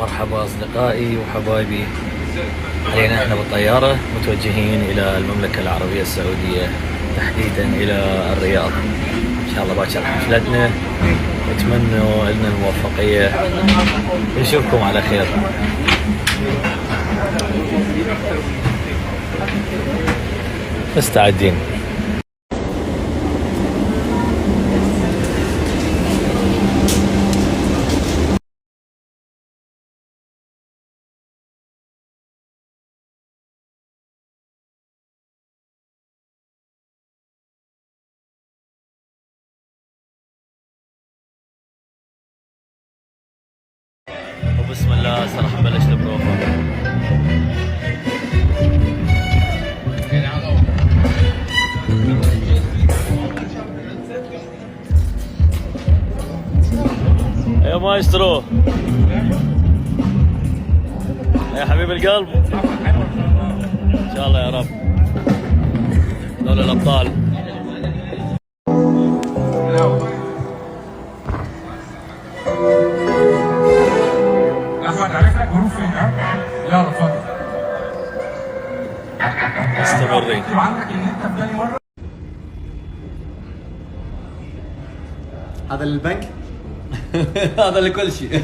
مرحبا أصدقائي وحبايبي. علينا احنا بالطيارة متوجهين إلى المملكة العربية السعودية، تحديدا إلى الرياض. إن شاء الله باكر حفلتنا، أتمنى لنا الموفقية، نشوفكم على خير. مستعدين. وبسم الله هسه راح نبلش البروفا. يا مايسترو، يا حبيب القلب، ان شاء الله يا رب. دول الابطال. احمد عرف لك حروف فين؟ ها؟ يلا اتفضل. استمري. اكتب عندك ان انت في تاني مره. هذا للبنك. هذا لكل شيء.